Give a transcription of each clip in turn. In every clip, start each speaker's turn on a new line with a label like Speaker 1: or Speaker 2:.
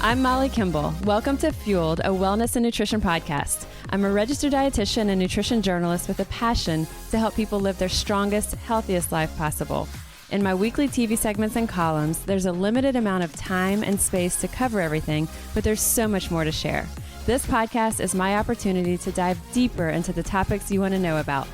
Speaker 1: I'm Molly Kimball. Welcome to Fueled, a wellness and nutrition podcast. I'm a registered dietitian and nutrition journalist with a passion to help people live their strongest, healthiest life possible. In my weekly TV segments and columns, there's a limited amount of time and space to cover everything, but there's so much more to share. This podcast is my opportunity to dive deeper into the topics you want to know about.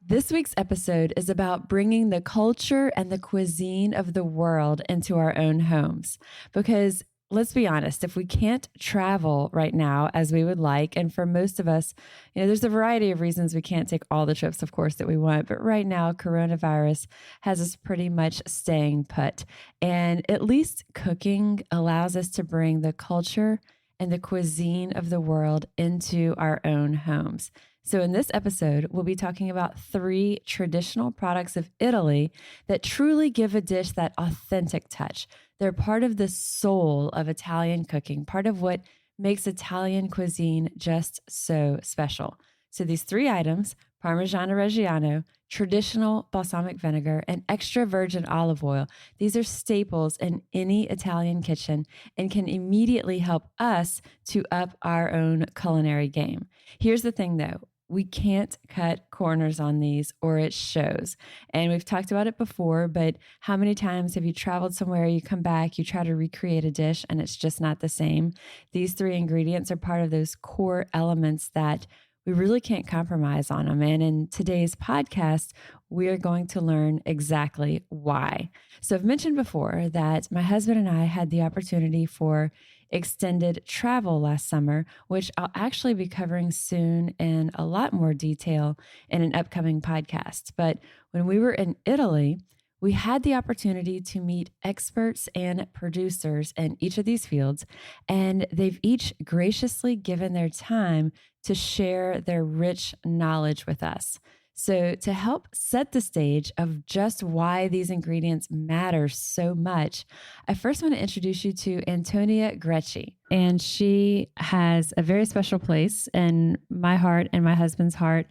Speaker 1: This week's episode is about bringing the culture and the cuisine of the world into our own homes. Because let's be honest, if we can't travel right now as we would like, and for most of us, there's a variety of reasons we can't take all the trips, of course, that we want. But right now, coronavirus has us pretty much staying put. And at least cooking allows us to bring the culture and the cuisine of the world into our own homes. So in this episode, we'll be talking about 3 traditional products of Italy that truly give a dish that authentic touch. They're part of the soul of Italian cooking, part of what makes Italian cuisine just so special. So these 3 items, Parmigiano Reggiano, traditional balsamic vinegar, and extra virgin olive oil, these are staples in any Italian kitchen and can immediately help us to up our own culinary game. Here's the thing though. We can't cut corners on these or it shows. And we've talked about it before, but how many times have you traveled somewhere, you come back, you try to recreate a dish and it's just not the same? These 3 ingredients are part of those core elements that we really can't compromise on them. And in today's podcast, we are going to learn exactly why. So I've mentioned before that my husband and I had the opportunity for extended travel last summer, which I'll actually be covering soon in a lot more detail in an upcoming podcast. But when we were in Italy, we had the opportunity to meet experts and producers in each of these fields, and they've each graciously given their time to share their rich knowledge with us. So to help set the stage of just why these ingredients matter so much, I first want to introduce you to Antonia Parma. And she has a very special place in my heart and my husband's heart.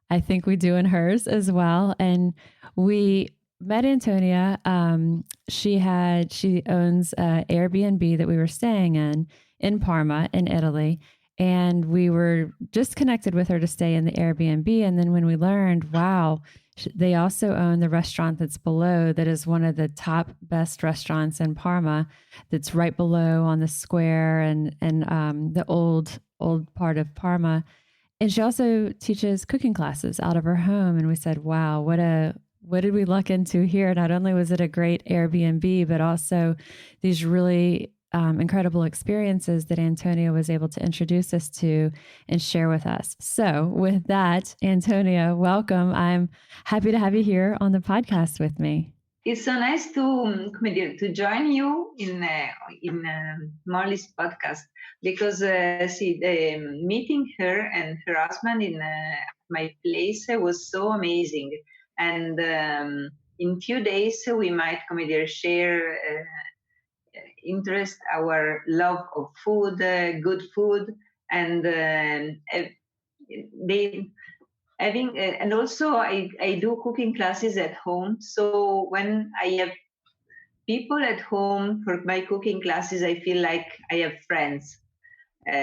Speaker 1: I think we do in hers as well. And we met Antonia. She owns an Airbnb that we were staying in Parma, in Italy. And we were just connected with her to stay in the Airbnb. And then when we learned, wow, they also own the restaurant that's below, that is one of the top best restaurants in Parma, that's right below on the square and the old part of Parma. And she also teaches cooking classes out of her home. And we said, wow, what did we luck into here? Not only was it a great Airbnb, but also these really incredible experiences that Antonia was able to introduce us to and share with us. So with that, Antonia, welcome. I'm happy to have you here on the podcast with me.
Speaker 2: It's so nice to join you in Molly's podcast because meeting her and her husband in my place was so amazing. And in few days we might share interest, our love of food, good food, and and also I do cooking classes at home. So when I have people at home for my cooking classes, I feel like I have friends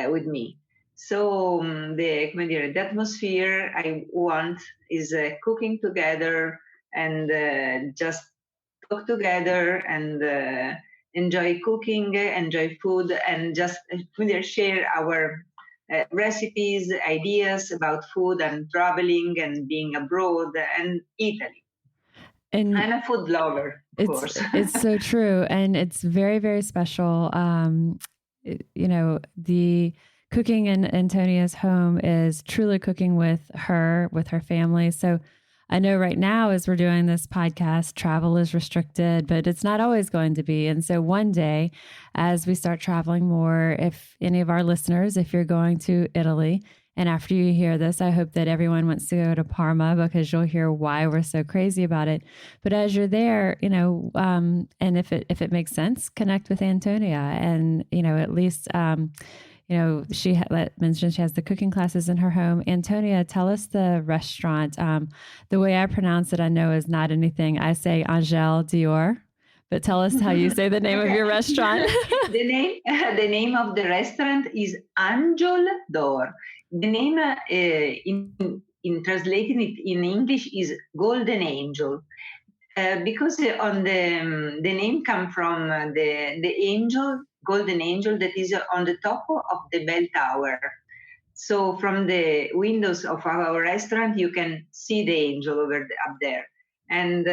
Speaker 2: with me. So the atmosphere I want is cooking together and just talk together and enjoy cooking, enjoy food, and just share our recipes, ideas about food and traveling and being abroad and Italy. And I'm a food lover, of course.
Speaker 1: It's so true. And it's very, very special. The cooking in Antonia's home is truly cooking with her family. So I know right now, as we're doing this podcast, travel is restricted, but it's not always going to be. And so one day, as we start traveling more, if any of our listeners, if you're going to Italy, and after you hear this, I hope that everyone wants to go to Parma because you'll hear why we're so crazy about it. But as you're there, and if it makes sense, connect with Antonia and, at least, she mentioned she has the cooking classes in her home. Antonia, tell us the restaurant. The way I pronounce it, I know is not anything. I say Angiol Dior, but tell us how you say the name of your restaurant.
Speaker 2: The name of the restaurant is Angiol door. The name in translating it in English is Golden Angel. Because on the name come from the angel, golden angel that is on the top of the bell tower. So from the windows of our restaurant, you can see the angel up there. And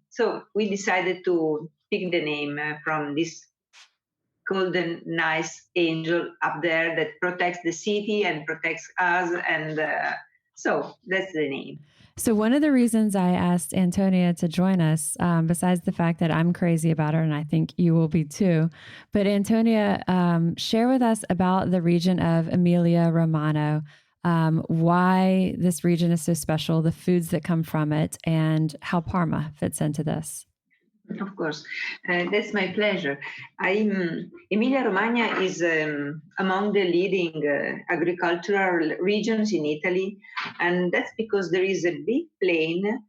Speaker 2: so we decided to pick the name from this golden, nice angel up there that protects the city and protects us. And so that's the name.
Speaker 1: So one of the reasons I asked Antonia to join us, besides the fact that I'm crazy about her, and I think you will be too, but Antonia, share with us about the region of Emilia Romagna, why this region is so special, the foods that come from it, and how Parma fits into this.
Speaker 2: Of course, that's my pleasure. Emilia-Romagna is among the leading agricultural regions in Italy, and that's because there is a big plain.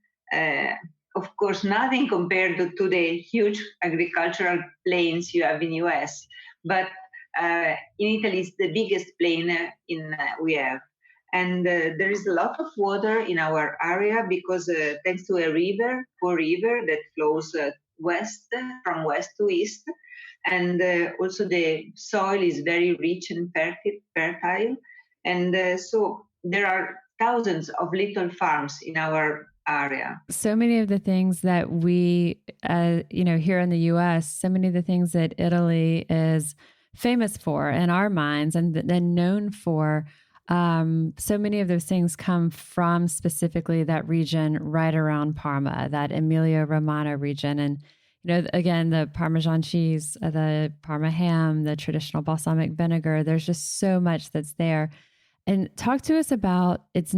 Speaker 2: Of course, nothing compared to the huge agricultural plains you have in US, but in Italy it's the biggest plain we have. And there is a lot of water in our area because thanks to a river, Po River, that flows from west to east. And also the soil is very rich and fertile. And so there are thousands of little farms in our area.
Speaker 1: So many of the things that we, here in the U.S., so many of the things that Italy is famous for in our minds and then known for, so many of those things come from specifically that region right around Parma, that Emilia-Romagna region. And, again, the Parmesan cheese, the Parma ham, the traditional balsamic vinegar, there's just so much that's there. And talk to us about, it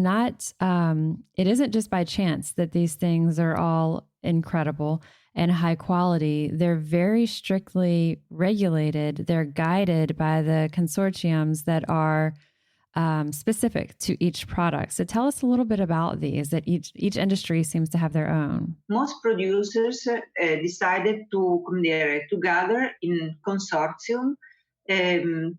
Speaker 1: isn't just by chance that these things are all incredible and high quality. They're very strictly regulated. They're guided by the consortiums that are specific to each product. So tell us a little bit about these, that each industry seems to have their own.
Speaker 2: Most producers decided to gather in consortium and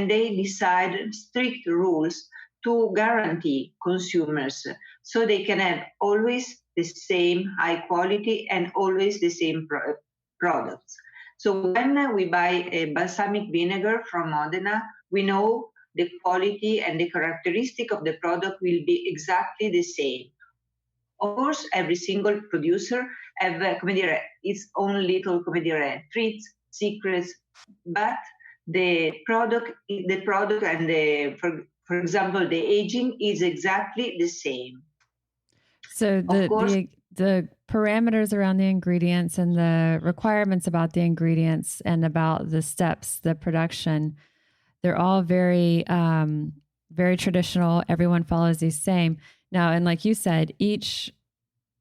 Speaker 2: they decide strict rules to guarantee consumers so they can have always the same high quality and always the same products. So when we buy a balsamic vinegar from Modena, we know the quality and the characteristic of the product will be exactly the same. Of course, every single producer have its own little treats, secrets, but the product and for example, the aging is exactly the same.
Speaker 1: So the parameters around the ingredients and the requirements about the ingredients and about the steps, the production, they're all very, very traditional. Everyone follows these same. Now, and like you said, each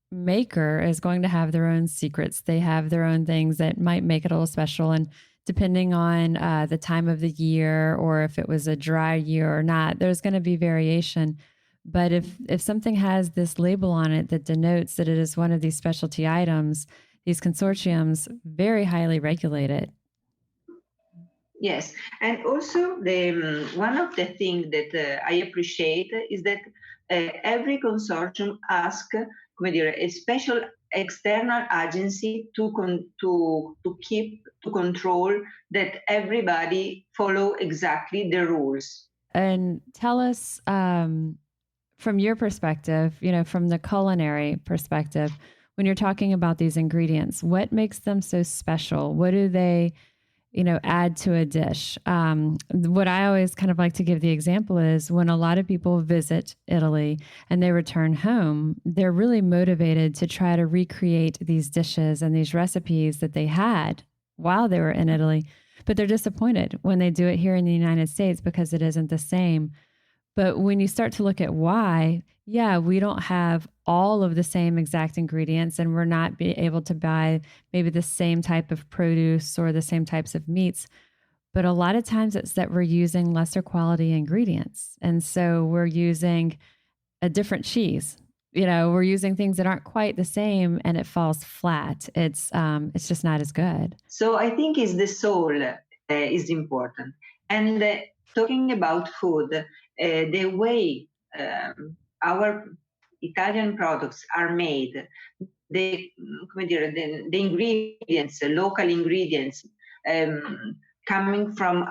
Speaker 1: maker is going to have their own secrets. They have their own things that might make it a little special. And depending on the time of the year or if it was a dry year or not, there's going to be variation. But if something has this label on it that denotes that it is one of these specialty items, these consortiums very highly regulate it.
Speaker 2: Yes, and also one of the things that I appreciate is that every consortium asks a special external agency to control that everybody follow exactly the rules.
Speaker 1: And tell us, from your perspective, from the culinary perspective, when you're talking about these ingredients, what makes them so special? What do they add to a dish? What I always kind of like to give the example is when a lot of people visit Italy and they return home, they're really motivated to try to recreate these dishes and these recipes that they had while they were in Italy, but they're disappointed when they do it here in the United States because it isn't the same. But when you start to look at why, we don't have all of the same exact ingredients and we're not able to buy maybe the same type of produce or the same types of meats. But a lot of times it's that we're using lesser quality ingredients. And so we're using a different cheese we're using things that aren't quite the same and it falls flat. It's just not as good.
Speaker 2: So I think it's the soul is important. And talking about food, the way our Italian products are made, the, the ingredients, local ingredients, coming from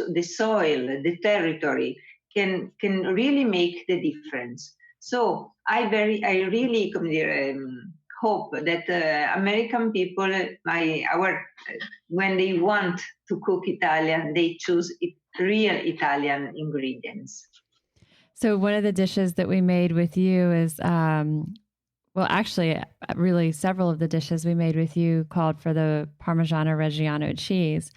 Speaker 2: the soil, the territory, can really make the difference. So I really hope that American people, when they want to cook Italian, they choose real Italian ingredients.
Speaker 1: So one of the dishes that we made with you is, well, actually, really several of the dishes we made with you called for the Parmigiano Reggiano cheese.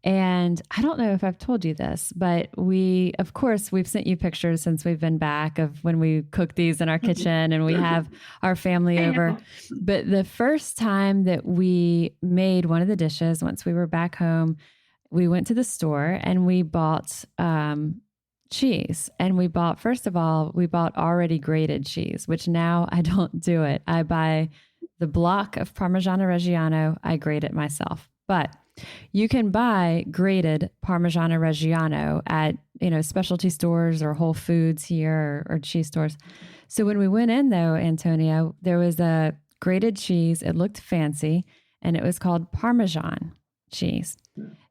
Speaker 1: And I don't know if I've told you this, but of course, we've sent you pictures since we've been back of when we cook these in our kitchen and we have our family over. But the first time that we made one of the dishes, once we were back home, we went to the store and we bought cheese. And first of all, we bought already grated cheese, which now I don't do it. I buy the block of Parmigiano Reggiano, I grate it myself. But you can buy grated Parmigiano Reggiano at, specialty stores or Whole Foods here or cheese stores. So when we went in though, Antonia, there was a grated cheese. It looked fancy and it was called Parmesan cheese,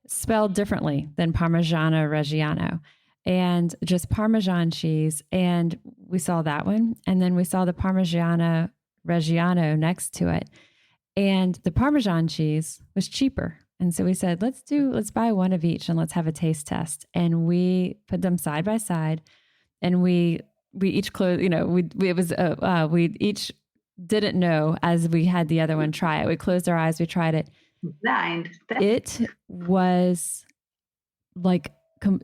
Speaker 1: spelled differently than Parmigiano Reggiano, and just Parmesan cheese. And we saw that one. And then we saw the Parmigiano Reggiano next to it. And the Parmesan cheese was cheaper. And so we said, let's buy one of each and let's have a taste test. And we put them side by side and we each closed, we each didn't know as we had the other one try it. We closed our eyes, we tried it.
Speaker 2: Blind.
Speaker 1: It was like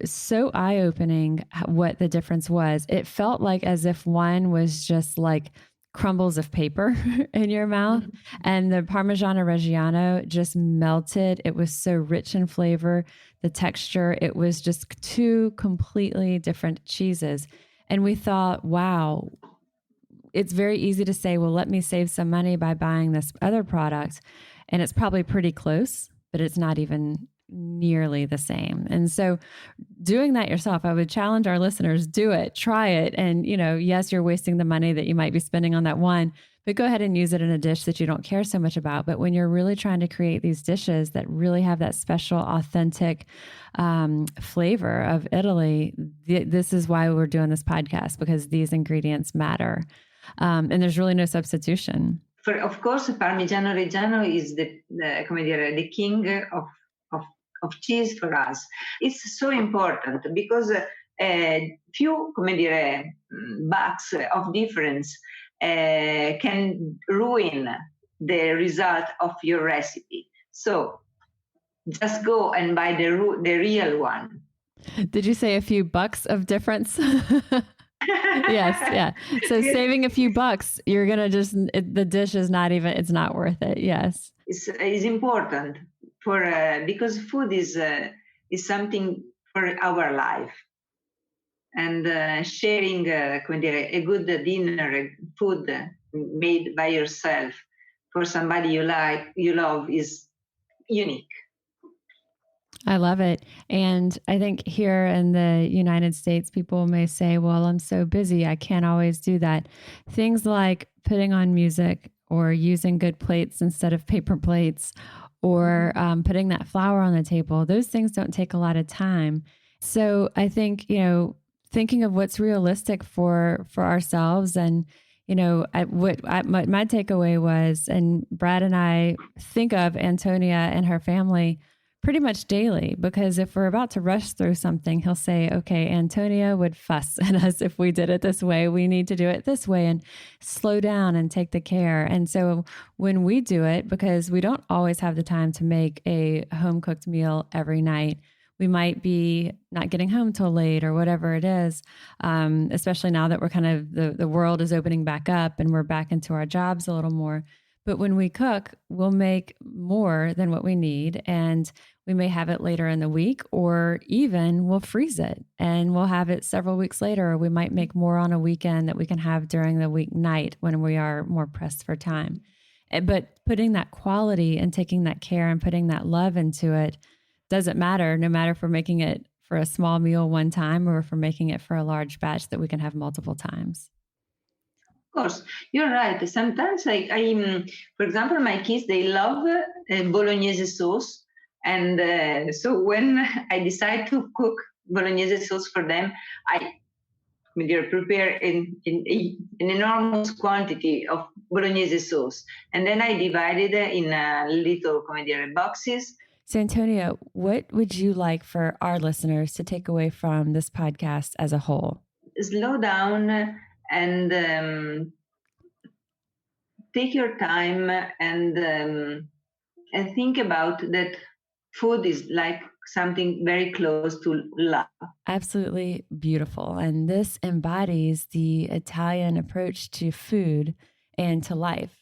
Speaker 1: so eye-opening what the difference was. It felt like as if one was just like crumbles of paper in your mouth. And the Parmigiano Reggiano just melted. It was so rich in flavor, the texture. It was just two completely different cheeses. And we thought, wow, it's very easy to say, well, let me save some money by buying this other product. And it's probably pretty close, but it's not even nearly the same. And so doing that yourself, I would challenge our listeners, do it, try it. And, yes, you're wasting the money that you might be spending on that one, but go ahead and use it in a dish that you don't care so much about. But when you're really trying to create these dishes that really have that special, authentic flavor of Italy, this is why we're doing this podcast, because these ingredients matter. And there's really no substitution.
Speaker 2: Of course, Parmigiano Reggiano is the king of cheese for us. It's so important because few bucks of difference can ruin the result of your recipe. So just go and buy the real one.
Speaker 1: Did you say a few bucks of difference? Yes, yeah. So saving a few bucks, you're gonna the dish is it's not worth it. Yes,
Speaker 2: it's important because food is something for our life, and sharing a good dinner, food made by yourself for somebody you love is unique.
Speaker 1: I love it. And I think here in the United States, people may say, well, I'm so busy, I can't always do that. Things like putting on music or using good plates instead of paper plates, or putting that flour on the table, those things don't take a lot of time. So I think, thinking of what's realistic for ourselves, and what my takeaway was, and Brad and I think of Antonia and her family pretty much daily, because if we're about to rush through something, he'll say, okay, Antonia would fuss at us if we did it this way. We need to do it this way and slow down and take the care. And so when we do it, because we don't always have the time to make a home cooked meal every night, we might be not getting home till late or whatever it is, especially now that we're kind of, the world is opening back up and we're back into our jobs a little more. But when we cook, we'll make more than what we need. And We may have it later in the week, or even we'll freeze it and we'll have it several weeks later. Or we might make more on a weekend that we can have during the weeknight when we are more pressed for time. But putting that quality and taking that care and putting that love into it doesn't matter, no matter if we're making it for a small meal one time or if we're making it for a large batch that we can have multiple times.
Speaker 2: Of course, you're right. Sometimes for example, my kids, they love bolognese sauce. And so when I decide to cook bolognese sauce for them, I prepare an enormous quantity of bolognese sauce. And then I divide it in little boxes.
Speaker 1: So, Antonia, what would you like for our listeners to take away from this podcast as a whole?
Speaker 2: Slow down and take your time and think about that food is like something very close to love.
Speaker 1: Absolutely beautiful. And this embodies the Italian approach to food and to life.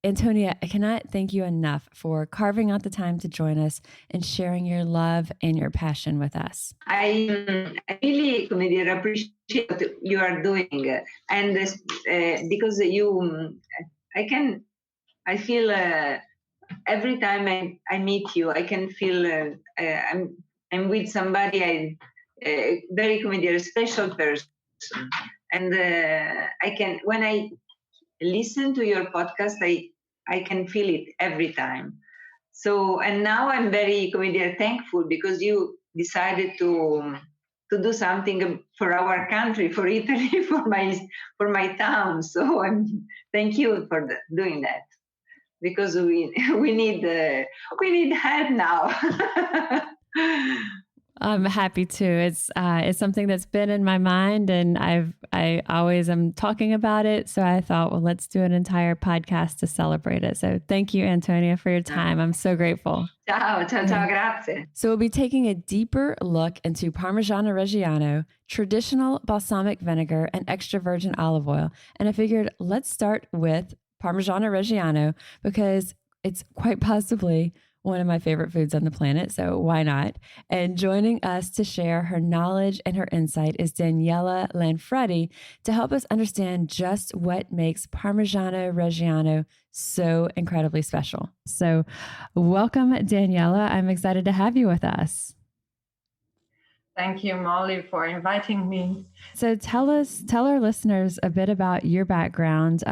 Speaker 1: Antonia, I cannot thank you enough for carving out the time to join us and sharing your love and your passion with us.
Speaker 2: I really appreciate what you are doing, and because I feel every time I meet you, I can feel I'm with somebody, a very special person, and I can, when I listen to your podcast, I can feel it every time. So, and now I'm very thankful because you decided to do something for our country, for Italy, for my town. So thank you for doing that, because we need help now.
Speaker 1: I'm happy to. It's something that's been in my mind, and I always am talking about it. So I thought, well, let's do an entire podcast to celebrate it. So thank you, Antonia, for your time. I'm so grateful.
Speaker 2: Ciao, grazie.
Speaker 1: So we'll be taking a deeper look into Parmigiano Reggiano, traditional balsamic vinegar, and extra virgin olive oil. And I figured let's start with Parmigiano Reggiano because it's quite possibly one of my favorite foods on the planet, so why not? And joining us to share her knowledge and her insight is Daniela Lanfredi to help us understand just what makes Parmigiano Reggiano so incredibly special. So welcome, Daniela. I'm excited to have you with us.
Speaker 3: Thank you, Molly, for inviting me.
Speaker 1: So tell our listeners a bit about your background.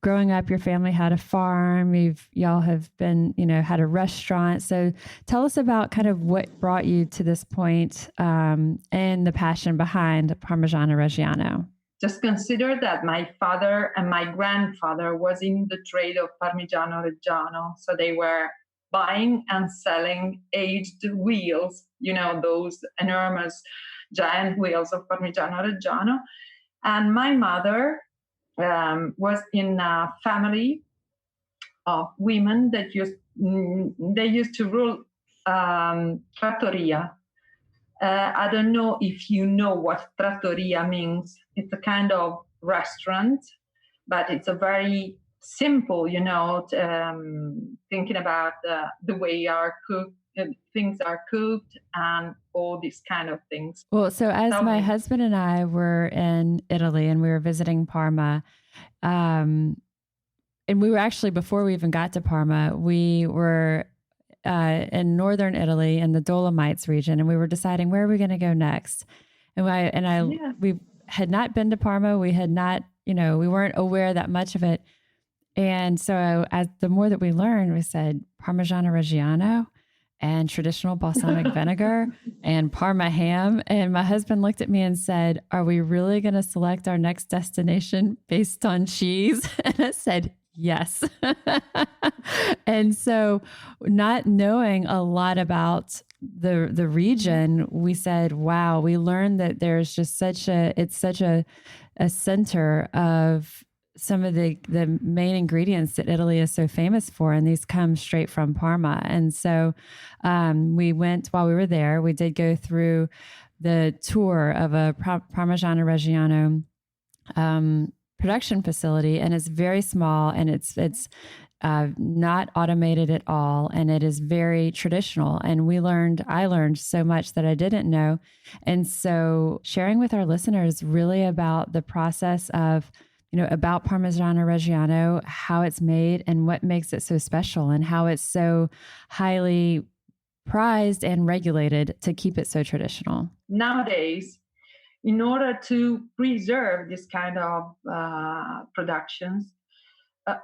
Speaker 1: Growing up, your family had a farm. Y'all have been, had a restaurant. So tell us about kind of what brought you to this point, and the passion behind Parmigiano Reggiano.
Speaker 3: Just consider that my father and my grandfather was in the trade of Parmigiano Reggiano. So they were buying and selling aged wheels, those enormous giant wheels of Parmigiano Reggiano. And my mother was in a family of women that they used to rule trattoria. I don't know if you know what trattoria means. It's a kind of restaurant, but it's a very simple, thinking about the way things are cooked and all these kind of things.
Speaker 1: Well, so as my husband and I were in Italy and we were visiting Parma, and we were actually, before we even got to Parma, we were in northern Italy in the Dolomites region, and we were deciding where are we going to go next. We had not been to Parma. We had not, we weren't aware that much of it. And so as the more that we learned, we said Parmigiano Reggiano and traditional balsamic vinegar and Parma ham. And my husband looked at me and said, are we really going to select our next destination based on cheese? And I said, yes. And so not knowing a lot about the region, we said, wow, we learned that there's just it's such a center of some of the main ingredients that Italy is so famous for, and these come straight from Parma. And so we went, while we were there, we did go through the tour of a Parmigiano Reggiano production facility, and it's very small, and it's not automated at all, and it is very traditional. And I learned so much that I didn't know. And so sharing with our listeners really about the process of, about Parmigiano Reggiano, how it's made and what makes it so special and how it's so highly prized and regulated to keep it so traditional.
Speaker 3: Nowadays, in order to preserve this kind of productions,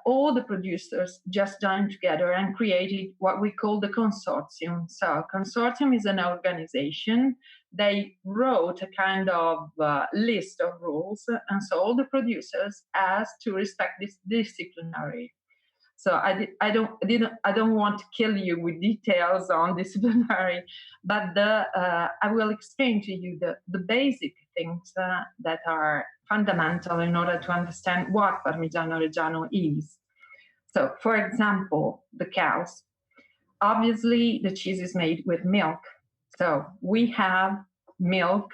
Speaker 3: all the producers just joined together and created what we call the consortium. So consortium is an organization. They wrote a kind of list of rules, and so all the producers has to respect this disciplinary. So I don't want to kill you with details on disciplinary, but I will explain to you the basic things that are fundamental in order to understand what Parmigiano Reggiano is. So, for example, the cows. Obviously, the cheese is made with milk. So we have milk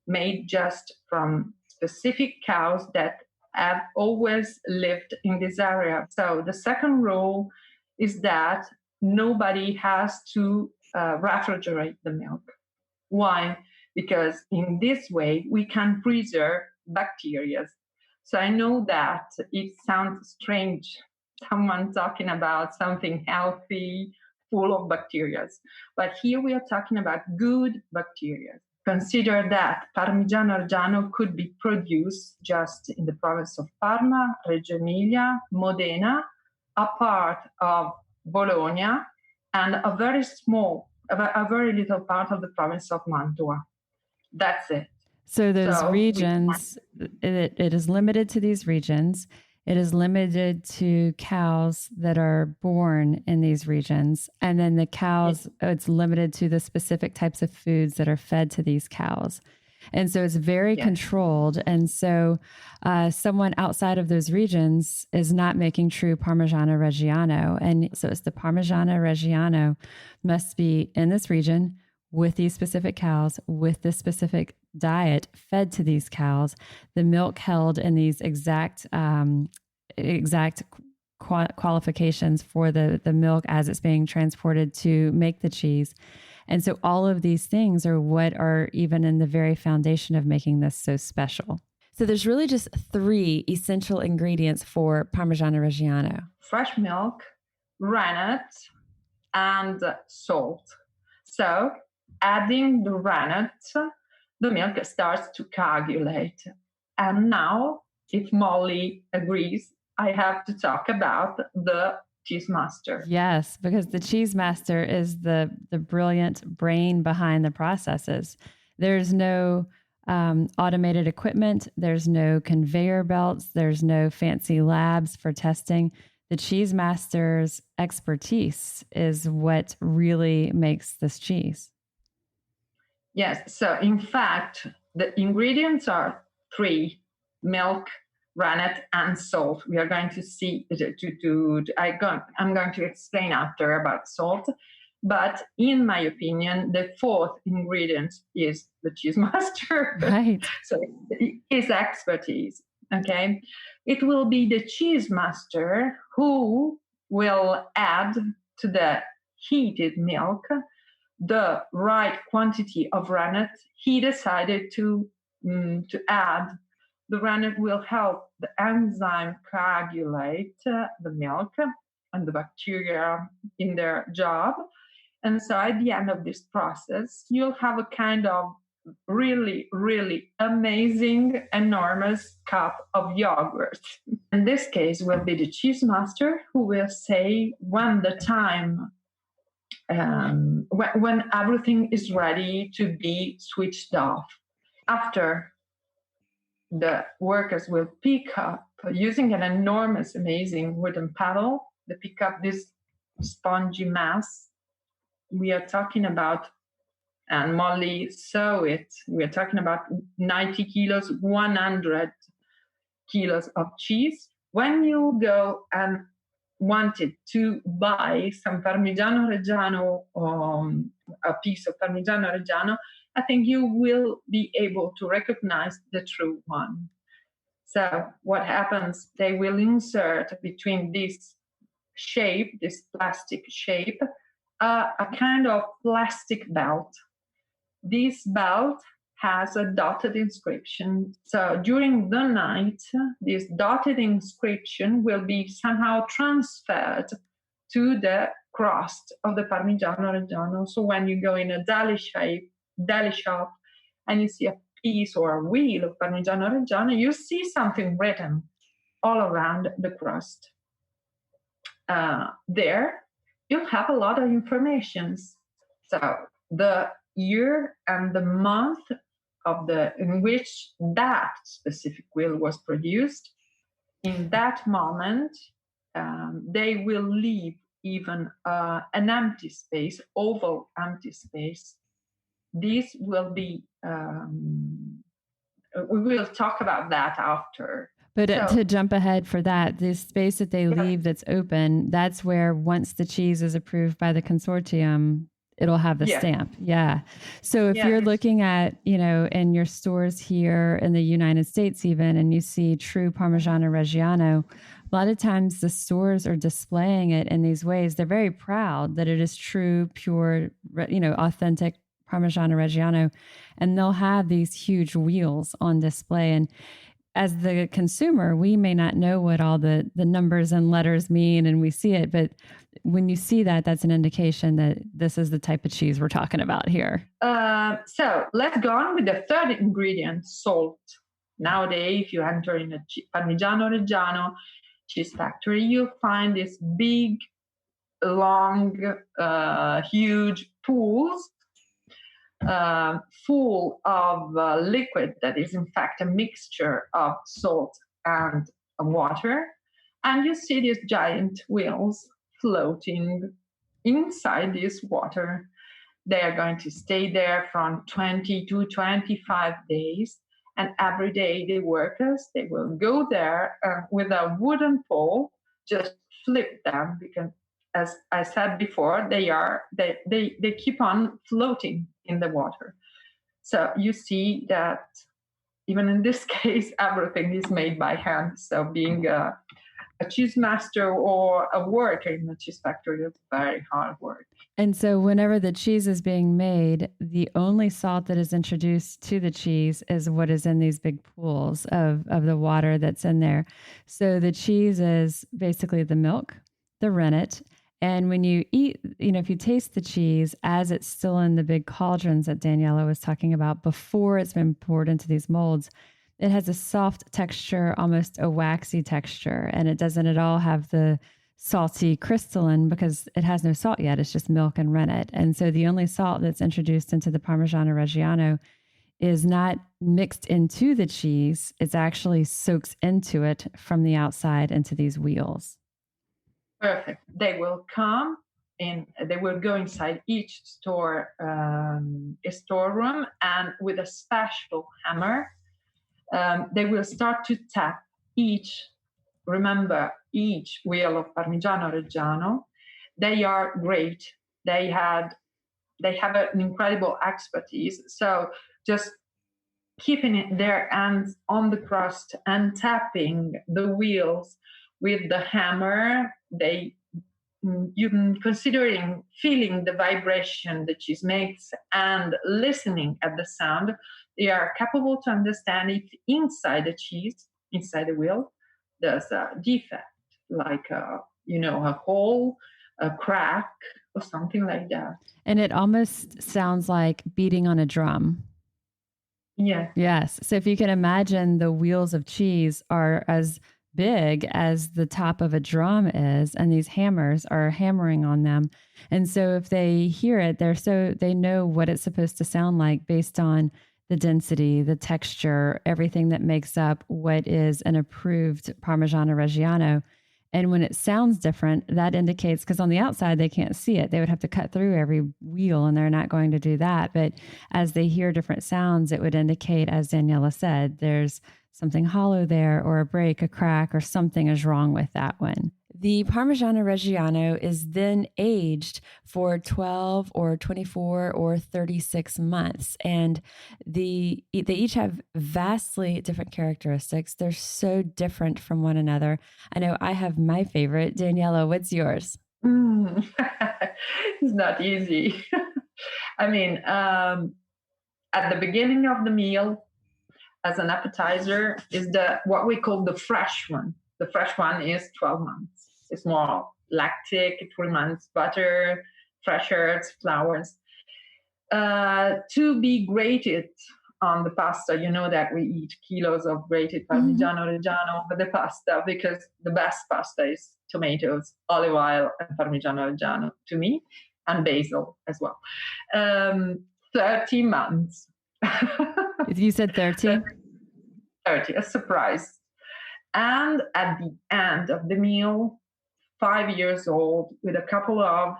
Speaker 3: made just from specific cows that have always lived in this area. So the second rule is that nobody has to refrigerate the milk. Why? Because in this way we can preserve bacteria. So I know that it sounds strange, someone talking about something healthy, full of bacteria, but here we are talking about good bacteria. Consider that Parmigiano Reggiano could be produced just in the province of Parma, Reggio Emilia, Modena, a part of Bologna, and a very little part of the province of Mantua. That's it.
Speaker 1: So those regions, it is limited to these regions. It is limited to cows that are born in these regions. And then the cows, it's limited to the specific types of foods that are fed to these cows. And so it's very controlled. And so someone outside of those regions is not making true Parmigiano Reggiano. And so it's the Parmigiano Reggiano must be in this region with these specific cows, with this specific diet fed to these cows, the milk held in these exact qualifications for the milk as it's being transported to make the cheese. And so all of these things are what are even in the very foundation of making this so special. So there's really just 3 essential ingredients for Parmigiano Reggiano:
Speaker 3: fresh milk, rennet, and salt. So adding the rennet, the milk starts to coagulate. And now, if Molly agrees, I have to talk about the cheese master.
Speaker 1: Yes, because the cheese master is the brilliant brain behind the processes. There's no automated equipment. There's no conveyor belts. There's no fancy labs for testing. The cheese master's expertise is what really makes this cheese.
Speaker 3: Yes. So in fact, the ingredients are 3: milk, rennet, and salt. We are going to see. I'm going to explain after about salt. But in my opinion, the 4th ingredient is the cheese master.
Speaker 1: Right.
Speaker 3: So his expertise. Okay. It will be the cheese master who will add to the heated milk the right quantity of rennet. He decided to add. The rennet will help the enzyme coagulate the milk and the bacteria in their job. And so at the end of this process, you'll have a kind of really, really amazing, enormous cup of yogurt. In this case, will be the cheese master who will say when the time when everything is ready to be switched off. After, the workers will pick up, using an enormous, amazing wooden paddle, they pick up this spongy mass. We are talking about, and Molly saw it, we are talking about 90 kilos, 100 kilos of cheese. When you go and wanted to buy some Parmigiano Reggiano, a piece of Parmigiano Reggiano, I think you will be able to recognize the true one. So what happens, they will insert between this shape, this plastic shape, a kind of plastic belt. This belt has a dotted inscription. So during the night, this dotted inscription will be somehow transferred to the crust of the Parmigiano Reggiano. So when you go in a deli shop and you see a piece or a wheel of Parmigiano Reggiano, you see something written all around the crust. There, you'll have a lot of information. So the year and the month in which that specific wheel was produced, in that moment, they will leave even an empty space, oval empty space. This will be, we will talk about that after.
Speaker 1: But to jump ahead for that, this space that they leave that's open, that's where once the cheese is approved by the consortium, it'll have the stamp. Yeah. So if you're looking at, in your stores here in the United States even, and you see true Parmigiano Reggiano, a lot of times the stores are displaying it in these ways. They're very proud that it is true, pure, authentic Parmigiano Reggiano. And they'll have these huge wheels on display. And as the consumer, we may not know what all the numbers and letters mean, and we see it. But when you see that, that's an indication that this is the type of cheese we're talking about here.
Speaker 3: So let's go on with the third ingredient, salt. Nowadays, if you enter in a Parmigiano Reggiano cheese factory, you'll find these big, long, huge pools full of liquid that is in fact a mixture of salt and water. And you see these giant wheels floating inside this water. They are going to stay there from 20 to 25 days. And every day the workers, they will go there with a wooden pole, just flip them, because as I said before, they keep on floating in the water. So you see that even in this case, everything is made by hand. So being a cheese master or a worker in a cheese factory is very hard work.
Speaker 1: And so whenever the cheese is being made, the only salt that is introduced to the cheese is what is in these big pools of the water that's in there. So the cheese is basically the milk, the rennet. And when you eat, if you taste the cheese as it's still in the big cauldrons that Daniela was talking about before it's been poured into these molds, it has a soft texture, almost a waxy texture. And it doesn't at all have the salty crystalline because it has no salt yet. It's just milk and rennet. And so the only salt that's introduced into the Parmigiano Reggiano is not mixed into the cheese. It's actually soaks into it from the outside into these wheels.
Speaker 3: Perfect. They will come in, they will go inside each storeroom, and with a special hammer, they will start to tap each wheel of Parmigiano Reggiano. They are great. They have an incredible expertise. So just keeping their hands on the crust and tapping the wheels with the hammer, considering feeling the vibration the cheese makes and listening at the sound, they are capable to understand if inside the cheese, inside the wheel, there's a defect, like a hole, a crack, or something like that.
Speaker 1: And it almost sounds like beating on a drum.
Speaker 3: Yeah.
Speaker 1: Yes. So if you can imagine, the wheels of cheese are as big as the top of a drum is, and these hammers are hammering on them. And so if they hear it, they know what it's supposed to sound like based on the density, the texture, everything that makes up what is an approved Parmigiano Reggiano. And when it sounds different, that indicates, because on the outside, they can't see it. They would have to cut through every wheel, and they're not going to do that. But as they hear different sounds, it would indicate, as Daniela said, there's something hollow there, or a break, a crack, or something is wrong with that one. The Parmigiano Reggiano is then aged for 12 or 24 or 36 months. And they each have vastly different characteristics. They're so different from one another. I know I have my favorite. Daniela, what's yours?
Speaker 3: It's not easy. I mean, at the beginning of the meal, as an appetizer, is what we call the fresh one. The fresh one is 12 months. It's more lactic, 3 months, butter, fresh herbs, flowers. To be grated on the pasta, you know that we eat kilos of grated Parmigiano Reggiano over the pasta because the best pasta is tomatoes, olive oil, and Parmigiano Reggiano to me, and basil as well. 30 months.
Speaker 1: You said 30?
Speaker 3: 30, a surprise. And at the end of the meal, 5 years old, with a couple of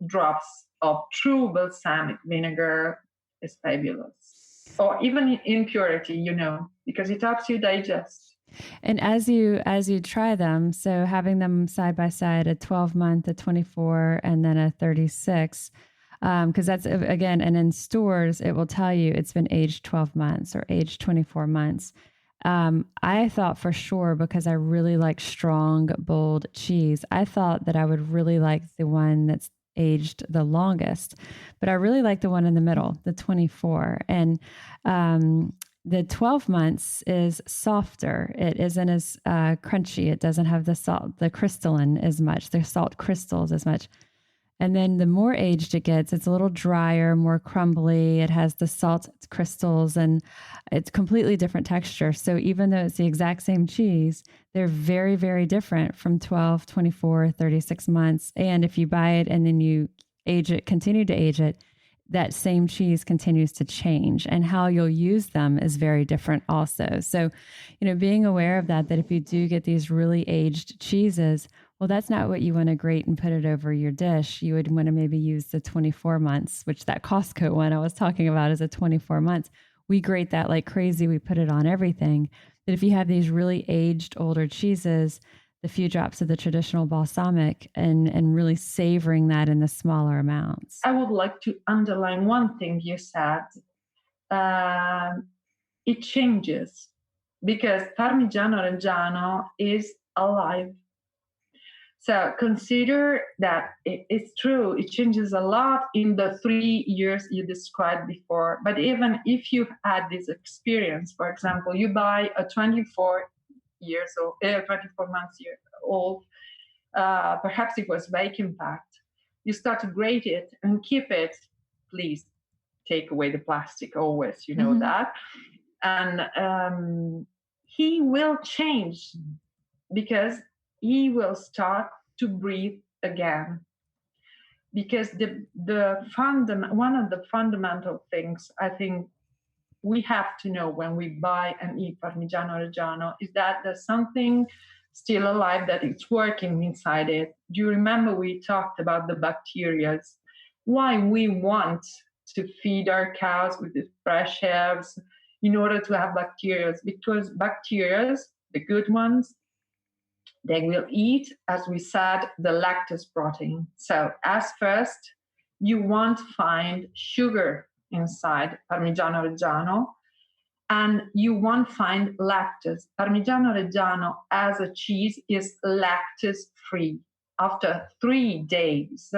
Speaker 3: drops of true balsamic vinegar is fabulous. Or even in purity, you know, because it helps you digest.
Speaker 1: And as you try them, so having them side by side, a 12-month, a 24, and then a 36, because that's, again, and in stores, it will tell you it's been aged 12 months or aged 24 months. I thought for sure, because I really like strong, bold cheese, I thought that I would really like the one that's aged the longest, but I really like the one in the middle, the 24. And the 12 months is softer. It isn't as crunchy. It doesn't have the salt, the crystalline as much, the salt crystals as much. And then the more aged it gets, it's a little drier, more crumbly. It has the salt crystals and it's completely different texture. So even though it's the exact same cheese, they're very, very different from 12, 24, 36 months. And if you buy it and then you age it, continue to age it, that same cheese continues to change, and how you'll use them is very different also. So, you know, being aware of that if you do get these really aged cheeses, well, that's not what you want to grate and put it over your dish. You would want to maybe use the 24 months, which that Costco one I was talking about is a 24 months. We grate that like crazy. We put it on everything. But if you have these really aged older cheeses, the few drops of the traditional balsamic and really savoring that in the smaller amounts.
Speaker 3: I would like to underline one thing you said. It changes because Parmigiano Reggiano is alive. So consider that it's true. It changes a lot in the 3 years you described before. But even if you've had this experience, for example, you buy a 24 months old, perhaps it was vacuum packed. You start to grate it and keep it. Please take away the plastic always, you know that. And he will change because he will start to breathe again. Because one of the fundamental things I think we have to know when we buy and eat Parmigiano Reggiano is that there's something still alive, that it's working inside it. Do you remember we talked about the bacteria? Why we want to feed our cows with the fresh herbs in order to have bacteria? Because bacteria, the good ones, they will eat, as we said, the lactose protein. So as first, you won't find sugar inside Parmigiano Reggiano, and you won't find lactose. Parmigiano Reggiano as a cheese is lactose-free. After 3 days,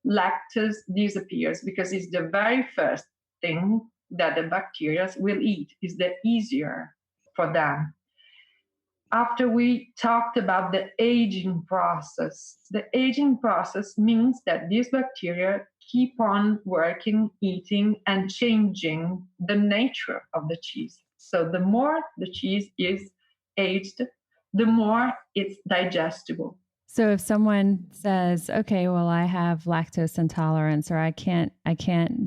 Speaker 3: lactose disappears because it's the very first thing that the bacteria will eat. It's the easier for them. After we talked about the aging process means that these bacteria keep on working, eating, and changing the nature of the cheese. So the more the cheese is aged, the more it's digestible.
Speaker 1: So if someone says, okay, well, I have lactose intolerance, or I can't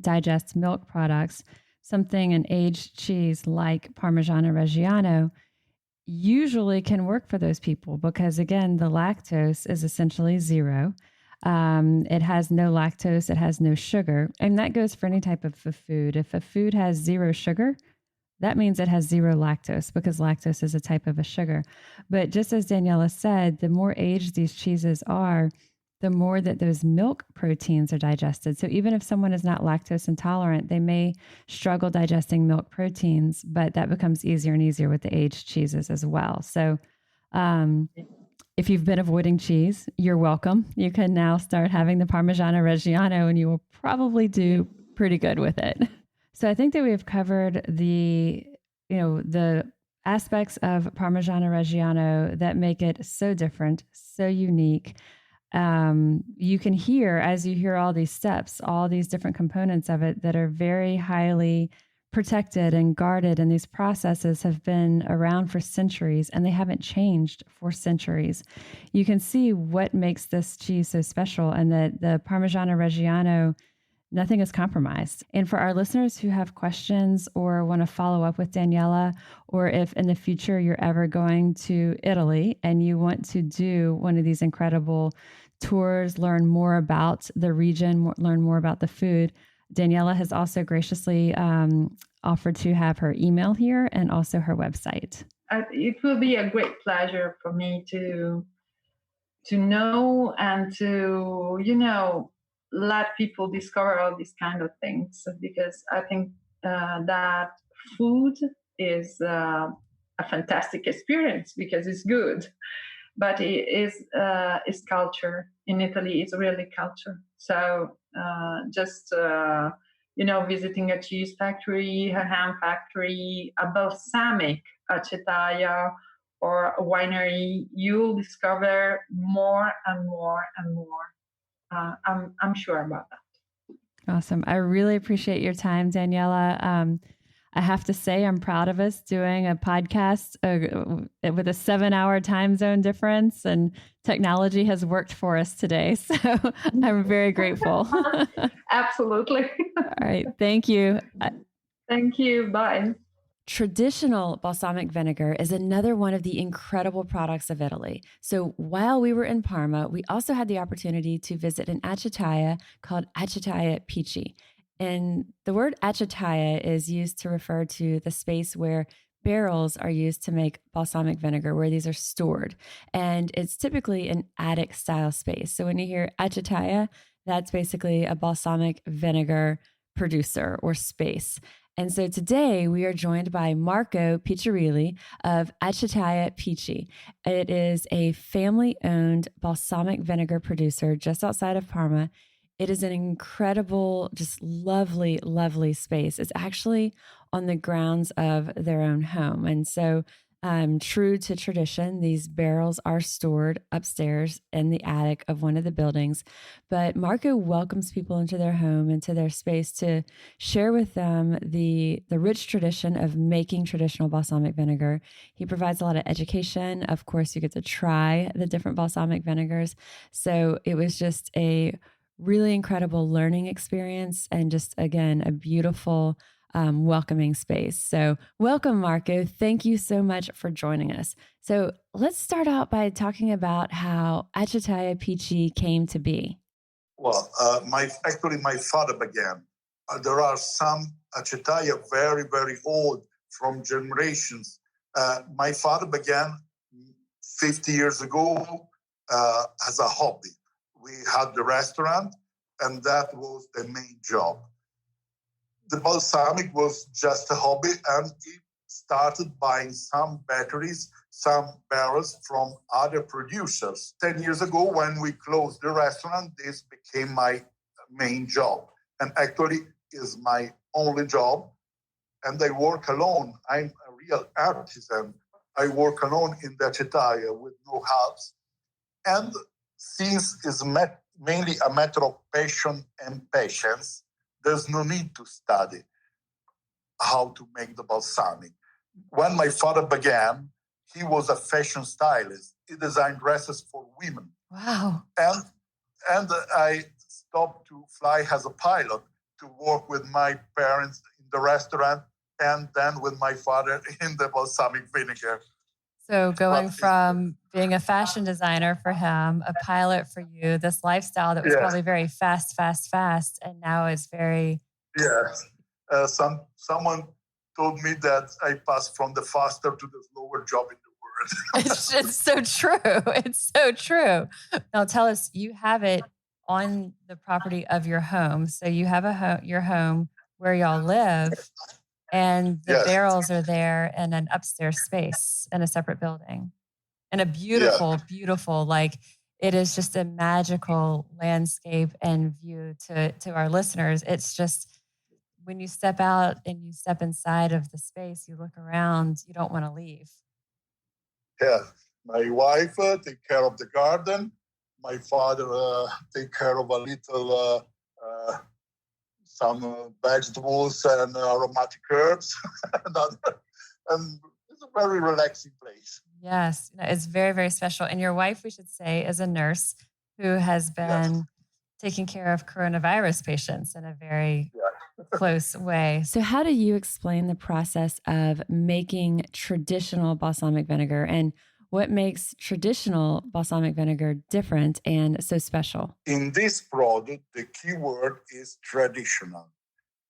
Speaker 1: digest milk products, something an aged cheese like Parmigiano Reggiano usually can work for those people because, again, the lactose is essentially zero. It has no lactose, it has no sugar. And that goes for any type of food. If a food has zero sugar, that means it has zero lactose because lactose is a type of a sugar. But just as Daniela said, the more aged these cheeses are, the more that those milk proteins are digested. So even if someone is not lactose intolerant, they may struggle digesting milk proteins, but that becomes easier and easier with the aged cheeses as well. So if you've been avoiding cheese, you're welcome. You can now start having the Parmigiano Reggiano and you will probably do pretty good with it. So I think that we've covered the aspects of Parmigiano Reggiano that make it so different, so unique. You can hear, as you hear all these steps, all these different components of it that are very highly protected and guarded. And these processes have been around for centuries and they haven't changed for centuries. You can see what makes this cheese so special, and that the Parmigiano Reggiano, nothing is compromised. And for our listeners who have questions or want to follow up with Daniela, or if in the future you're ever going to Italy and you want to do one of these incredible tours, learn more about the region, learn more about the food, Daniela has also graciously offered to have her email here and also her website.
Speaker 3: It will be a great pleasure for me to know and to, let people discover all these kind of things, because I think that food is a fantastic experience because it's good, but it is culture. In Italy, it's really culture. So just visiting a cheese factory, a ham factory, a balsamic acetaia, or a winery, you'll discover more and more and more. I'm sure about that.
Speaker 1: Awesome. I really appreciate your time, Daniela. I have to say, I'm proud of us doing a podcast with a 7-hour time zone difference, and technology has worked for us today. So I'm very grateful.
Speaker 3: Absolutely.
Speaker 1: All right. Thank you.
Speaker 3: Thank you. Bye.
Speaker 1: Traditional balsamic vinegar is another one of the incredible products of Italy. So while we were in Parma, we also had the opportunity to visit an acetaia called Acetaia Pici. And the word acetaia is used to refer to the space where barrels are used to make balsamic vinegar, where these are stored. And it's typically an attic style space. So when you hear acetaia, that's basically a balsamic vinegar producer or space. And so today we are joined by Marco Piccirilli of Acetaia Pici. It is a family-owned balsamic vinegar producer just outside of Parma. It is an incredible, just lovely, lovely space. It's actually on the grounds of their own home. And so true to tradition, these barrels are stored upstairs in the attic of one of the buildings. But Marco welcomes people into their home, into their space, to share with them the rich tradition of making traditional balsamic vinegar. He provides a lot of education. Of course, you get to try the different balsamic vinegars. So it was just a really incredible learning experience, and just, again, a beautiful welcoming space. So welcome, Marco. Thank you so much for joining us. So let's start out by talking about how Acetaia Pici came to be.
Speaker 4: Well, my father began. There are some acetaia very, very old, from generations. My father began 50 years ago as a hobby. We had the restaurant, and that was the main job. The balsamic was just a hobby, and he started buying some batteries, some barrels from other producers. 10 years ago, when we closed the restaurant, this became my main job, and actually is my only job. And I work alone. I'm a real artisan. I work alone in the acetaia with no helps. And since it's mainly a matter of passion and patience, there's no need to study how to make the balsamic. When my father began, he was a fashion stylist. He designed dresses for women.
Speaker 1: Wow.
Speaker 4: And I stopped to fly as a pilot to work with my parents in the restaurant, and then with my father in the balsamic vinegar.
Speaker 1: So going from being a fashion designer for him, a pilot for you, this lifestyle that was probably very fast, and now is very...
Speaker 4: Yes. Someone told me that I passed from the faster to the slower job in the world.
Speaker 1: It's so true. It's so true. Now tell us, you have it on the property of your home. So you have your home where y'all live, and the
Speaker 4: Yes.
Speaker 1: barrels are there in an upstairs space in a separate building. And a beautiful, beautiful, like it is just a magical landscape and view to our listeners. It's just, when you step out and you step inside of the space, you look around, you don't want to leave.
Speaker 4: Yeah, my wife take care of the garden. My father take care of a little some vegetables and aromatic herbs, and it's a very relaxing place.
Speaker 1: Yes, it's very, very special. And your wife, we should say, is a nurse who has been taking care of coronavirus patients in a very close way. So how do you explain the process of making traditional balsamic vinegar, and what makes traditional balsamic vinegar different and so special?
Speaker 4: In this product, the key word is traditional.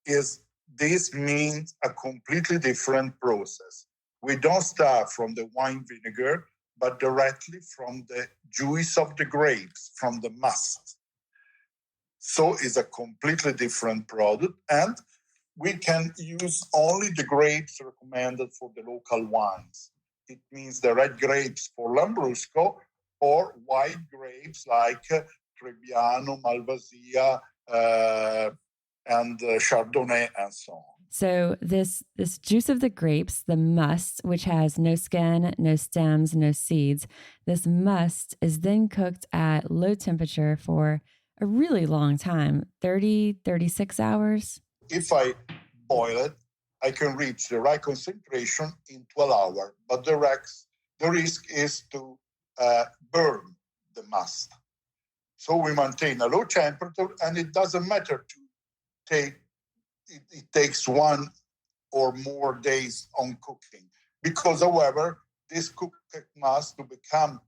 Speaker 4: This means a completely different process. We don't start from the wine vinegar, but directly from the juice of the grapes, from the must. So it's a completely different product, and we can use only the grapes recommended for the local wines. It means the red grapes for Lambrusco, or white grapes like Trebbiano, Malvasia, and Chardonnay, and so on.
Speaker 1: So this juice of the grapes, the must, which has no skin, no stems, no seeds, this must is then cooked at low temperature for a really long time, 30, 36 hours.
Speaker 4: If I boil it, I can reach the right concentration in 12 hours, but the risk is to burn the must. So we maintain a low temperature, and it doesn't matter to take, it takes 1 or more days on cooking, because however, this cooked must to become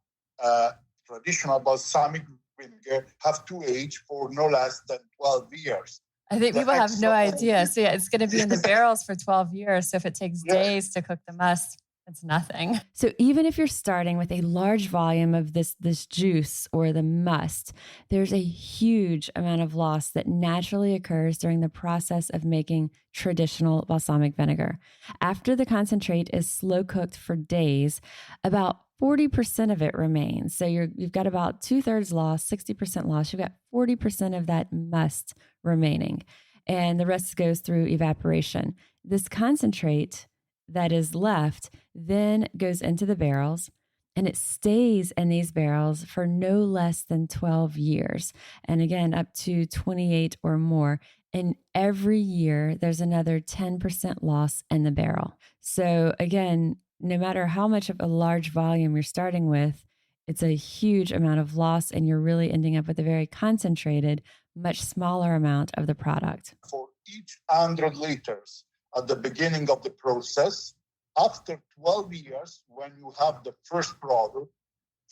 Speaker 4: traditional balsamic vinegar have to age for no less than 12 years.
Speaker 1: I think people have no idea. So yeah, it's going to be in the barrels for 12 years. So if it takes days to cook the must, it's nothing. So even if you're starting with a large volume of this juice or the must, there's a huge amount of loss that naturally occurs during the process of making traditional balsamic vinegar. After the concentrate is slow cooked for days, about 40% of it remains. So you've got about 2/3 loss, 60% loss. You've got 40% of that must remaining, and the rest goes through evaporation. This concentrate that is left then goes into the barrels, and it stays in these barrels for no less than 12 years. And again, up to 28 or more. And every year there's another 10% loss in the barrel. So again, no matter how much of a large volume you're starting with, it's a huge amount of loss, and you're really ending up with a very concentrated, much smaller amount of the product.
Speaker 4: For each 100 liters at the beginning of the process, after 12 years, when you have the first product,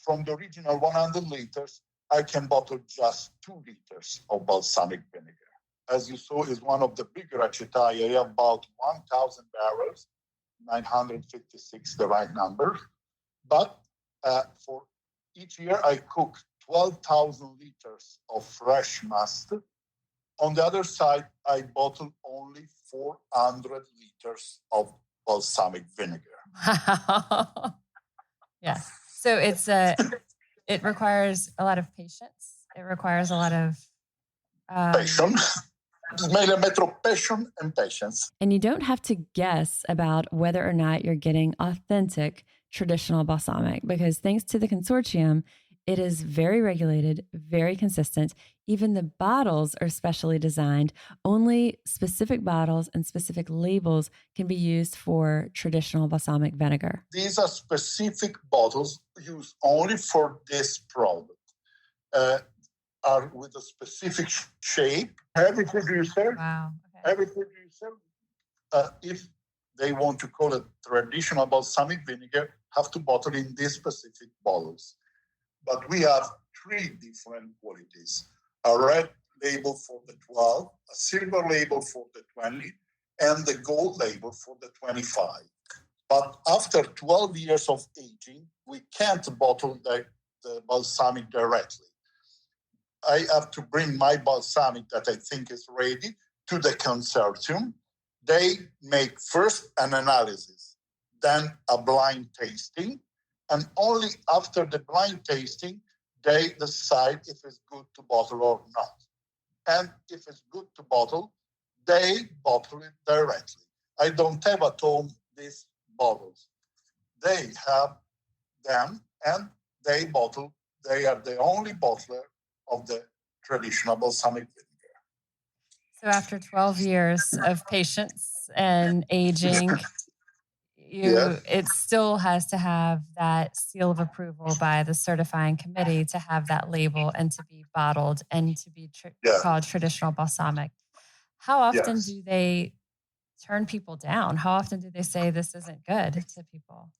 Speaker 4: from the original 100 liters, I can bottle just 2 liters of balsamic vinegar. As you saw, is one of the bigger acetaia. You have about 1,000 barrels, 956, the right number. But for each year, I cook 12,000 liters of fresh must. On the other side, I bottle only 400 liters of balsamic vinegar.
Speaker 1: Wow. Yeah. So it requires a lot of patience. It requires a lot of
Speaker 4: Patience. It's made a matter of passion and patience.
Speaker 1: And you don't have to guess about whether or not you're getting authentic traditional balsamic, because thanks to the consortium, it is very regulated, very consistent. Even the bottles are specially designed. Only specific bottles and specific labels can be used for traditional balsamic vinegar.
Speaker 4: These are specific bottles used only for this product. Are with a specific shape. Every producer, if they want to call it traditional balsamic vinegar, have to bottle in these specific bottles. But we have 3 different qualities: a red label for the 12, a silver label for the 20, and the gold label for the 25. But after 12 years of aging, we can't bottle the balsamic directly. I have to bring my balsamic that I think is ready to the consortium. They make first an analysis, then a blind tasting, and only after the blind tasting, they decide if it's good to bottle or not. And if it's good to bottle, they bottle it directly. I don't have at home these bottles. They have them and they bottle. They are the only bottler of the traditional balsamic vinegar.
Speaker 1: So after 12 years of patience and aging, it still has to have that seal of approval by the certifying committee to have that label and to be bottled and to be called traditional balsamic. How often do they turn people down? How often do they say this isn't good to people?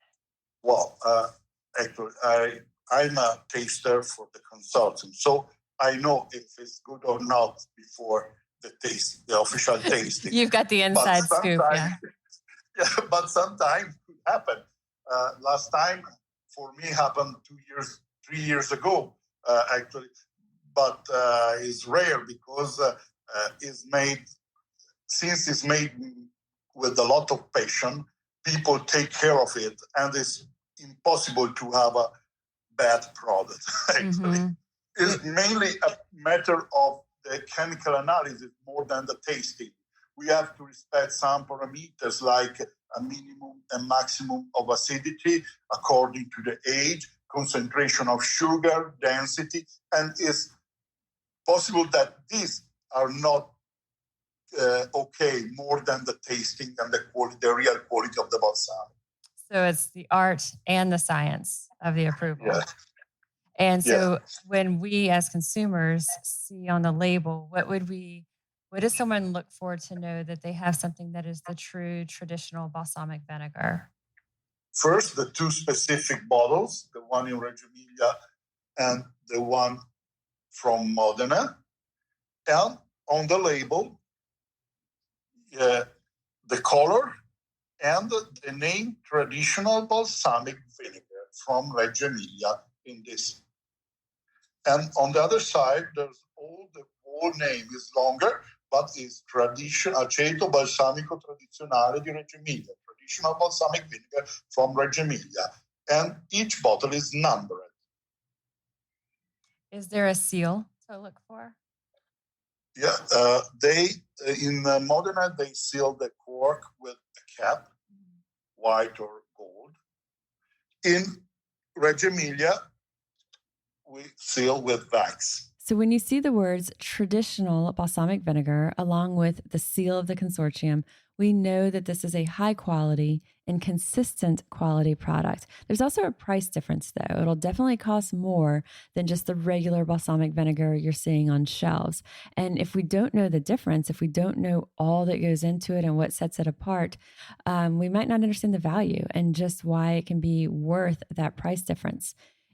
Speaker 4: Well, actually, I'm a taster for the consultant, so I know if it's good or not before the official tasting.
Speaker 1: You've got the inside scoop, yeah.
Speaker 4: But sometimes it could happen. Last time for me happened 3 years ago, actually. But it's rare because since it's made with a lot of passion, people take care of it, and it's impossible to have a bad product, actually. Mm-hmm. It's mainly a matter of the chemical analysis more than the tasting. We have to respect some parameters like a minimum and maximum of acidity according to the age, concentration of sugar, density, and it's possible that these are not okay more than the tasting and the real quality of the balsamic.
Speaker 1: So it's the art and the science of the approval. Yeah. And so when we as consumers see on the label, what does someone look for to know that they have something that is the true traditional balsamic vinegar?
Speaker 4: First, the two specific bottles, the one in Reggio Emilia and the one from Modena. And on the label, the color and the name traditional balsamic vinegar from Reggio Emilia in this. And on the other side, the whole name is longer, but it's aceto balsamico tradizionale di Reggio Emilia, traditional balsamic vinegar from Reggio Emilia. And each bottle is numbered.
Speaker 1: Is there a seal to look for?
Speaker 4: Yeah, in Modena, they seal the cork with a cap, white or gold. In Reggio Emilia, we seal with wax.
Speaker 1: So when you see the words traditional balsamic vinegar along with the seal of the consortium, we know that this is a high quality and consistent quality product. There's also a price difference, though. It'll definitely cost more than just the regular balsamic vinegar you're seeing on shelves. And if we don't know the difference, if we don't know all that goes into it and what sets it apart, we might not understand the value and just why it can be worth that price difference.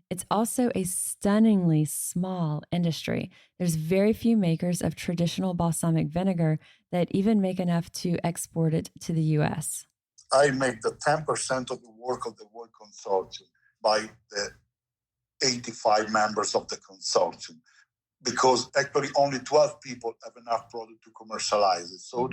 Speaker 1: It's also a stunningly small industry. There's very few makers of traditional balsamic vinegar that even make enough to export it to the U.S.
Speaker 4: I make the 10% of the work of the whole consortium by the 85 members of the consortium, because actually only 12 people have enough product to commercialize it. So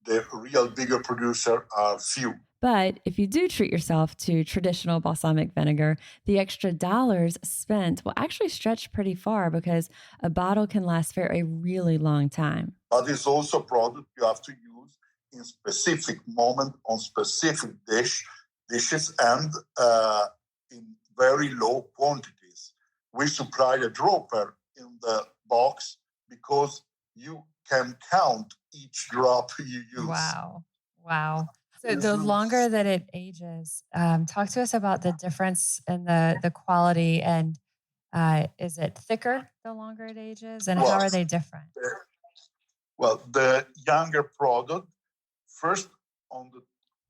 Speaker 4: the real bigger producer are few.
Speaker 1: But if you do treat yourself to traditional balsamic vinegar, the extra dollars spent will actually stretch pretty far because a bottle can last for a really long time.
Speaker 4: But it's also a product you have to use in specific moment on specific dishes and in very low quantities. We supply a dropper in the box because you can count each drop you use.
Speaker 1: Wow. So the longer that it ages, talk to us about the difference in the quality, and is it thicker the longer it ages, and how are they different?
Speaker 4: Well, the younger product, first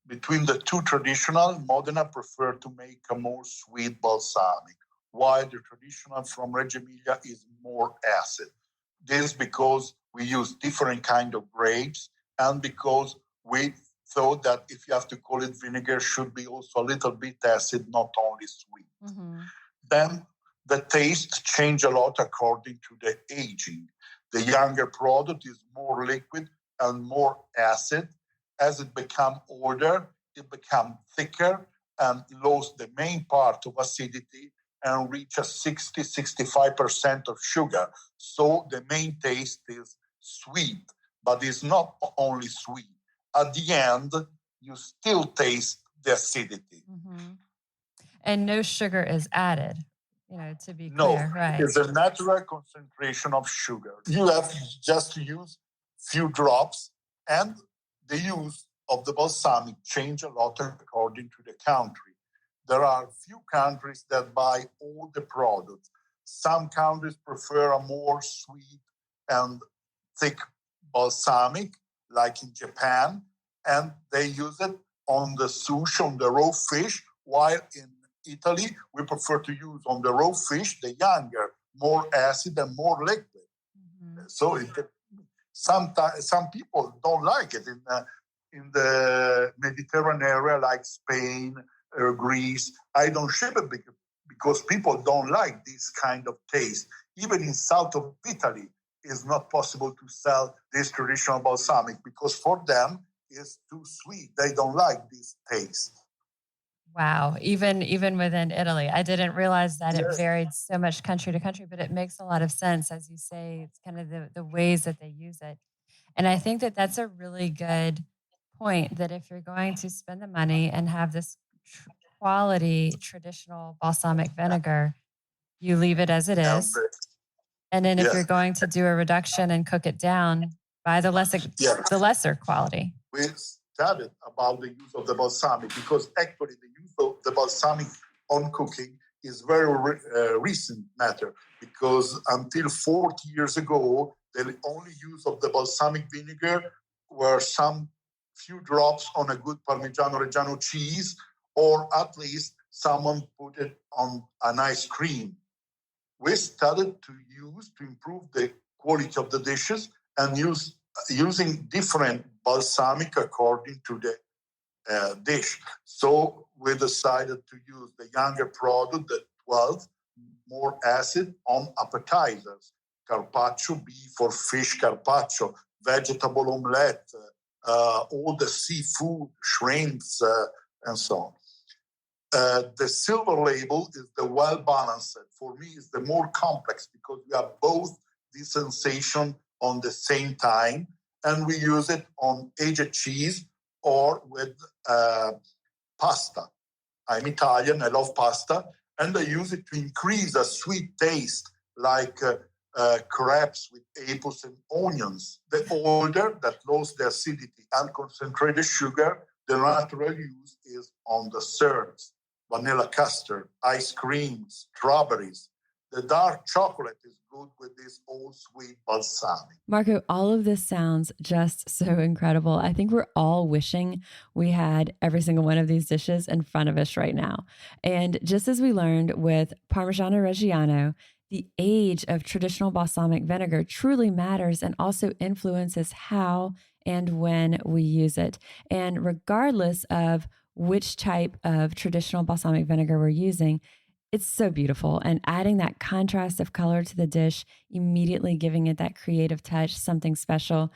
Speaker 4: between the two traditional, Modena prefer to make a more sweet balsamic, while the traditional from Reggio Emilia is more acid. This is because we use different kind of grapes and because we thought that if you have to call it vinegar, should be also a little bit acid, not only sweet.
Speaker 1: Mm-hmm.
Speaker 4: Then the taste change a lot according to the aging. The younger product is more liquid and more acid. As it becomes older, it becomes thicker and lose the main part of acidity and reach a 60-65% of sugar. So the main taste is sweet, but it's not only sweet. At the end, you still taste the acidity.
Speaker 1: Mm-hmm. And no sugar is added, to be
Speaker 4: No,
Speaker 1: clear, right?
Speaker 4: It's a natural concentration of sugar. You have just to use few drops, and the use of the balsamic change a lot according to the country. There are few countries that buy all the products. Some countries prefer a more sweet and thick balsamic, like in Japan, and they use it on the sushi, on the raw fish, while in Italy, we prefer to use on the raw fish the younger, more acid and more liquid. Mm-hmm. So some people don't like it in the Mediterranean area, like Spain, Greece. I don't ship it because people don't like this kind of taste. Even in south of Italy, it's not possible to sell this traditional balsamic because for them it's too sweet. They don't like this taste.
Speaker 1: Wow. Even within Italy, I didn't realize that it varied so much country to country, but it makes a lot of sense. As you say, it's kind of the ways that they use it. And I think that that's a really good point, that if you're going to spend the money and have this quality traditional balsamic vinegar, you leave it as it is. And then if you're going to do a reduction and cook it down, buy the lesser quality.
Speaker 4: We studied about the use of the balsamic because actually the use of the balsamic on cooking is very recent matter, because until 40 years ago, the only use of the balsamic vinegar were some few drops on a good Parmigiano Reggiano cheese, or at least someone put it on an ice cream. We started to improve the quality of the dishes and using different balsamic according to the dish. So we decided to use the younger product, the 12, more acid on appetizers, carpaccio, beef or fish carpaccio, vegetable omelette, all the seafood, shrimps, and so on. The silver label is the well-balanced. For me, it's the more complex because we have both the sensation on the same time, and we use it on aged cheese or with pasta. I'm Italian, I love pasta, and I use it to increase a sweet taste, like crepes with apples and onions. The older that loses the acidity and concentrate the sugar, the natural use is on desserts. Vanilla custard, ice cream, strawberries. The dark chocolate is good with this old sweet balsamic.
Speaker 1: Marco, all of this sounds just so incredible. I think we're all wishing we had every single one of these dishes in front of us right now. And just as we learned with Parmigiano Reggiano, the age of traditional balsamic vinegar truly matters and also influences how and when we use it. And regardless of which type of traditional balsamic vinegar we're using, it's so beautiful. And adding that contrast of color to the dish, immediately giving it that creative touch, something special.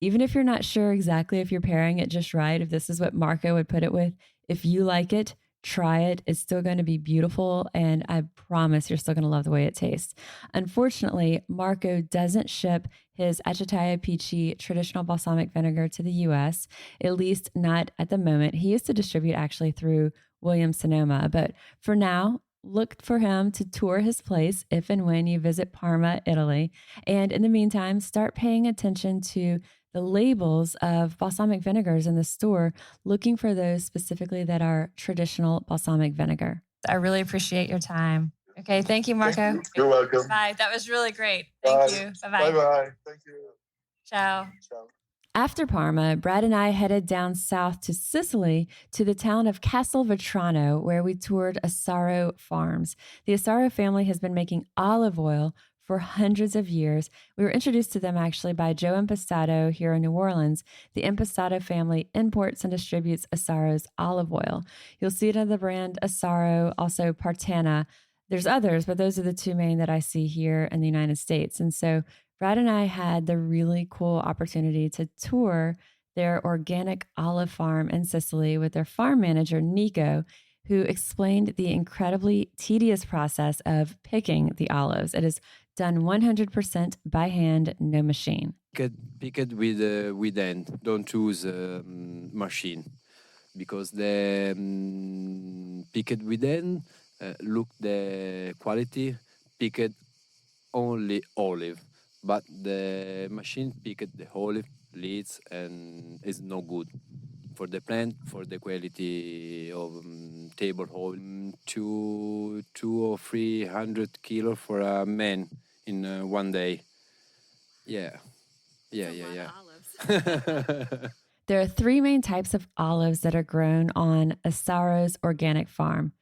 Speaker 1: Even if you're not sure exactly if you're pairing it just right, if this is what Marco would put it with, if you like it, try it. It's still going to be beautiful. And I promise you're still going to love the way it tastes. Unfortunately, Marco doesn't ship his Acciaietia Peachy traditional balsamic vinegar to the US, at least not at the moment. He used to distribute actually through Williams Sonoma. But for now, look for him to tour his place if and when you visit Parma, Italy. And in the meantime, start paying attention to the labels of balsamic vinegars in the store, looking for those specifically that are traditional balsamic vinegar. I really appreciate your time. Okay, thank you, Marco.
Speaker 4: Thank you. You're welcome.
Speaker 1: Bye. That was really great. Thank you. Bye-bye.
Speaker 4: Bye-bye. Thank you.
Speaker 1: Ciao.
Speaker 4: Ciao.
Speaker 1: After Parma, Brad and I headed down south to Sicily to the town of Castelvetrano, where we toured Asaro Farms. The Asaro family has been making olive oil for hundreds of years. We were introduced to them actually by Joe Impastato here in New Orleans. The Impastato family imports and distributes Assaro's olive oil. You'll see it under the brand Assaro, also Partana. There's others, but those are the two main that I see here in the United States. And so Brad and I had the really cool opportunity to tour their organic olive farm in Sicily with their farm manager, Nico, who explained the incredibly tedious process of picking the olives. It is done 100% by hand, no machine.
Speaker 5: Pick it with hand. Don't use machine, because the pick it with hand. Look the quality. Pick it only olive, but the machine picked the olive leads and is no good for the plant, for the quality of table oil. 200 or 300 kilo for a man in one day. Yeah.
Speaker 1: There are three main types of olives that are grown on Assaro's organic farm: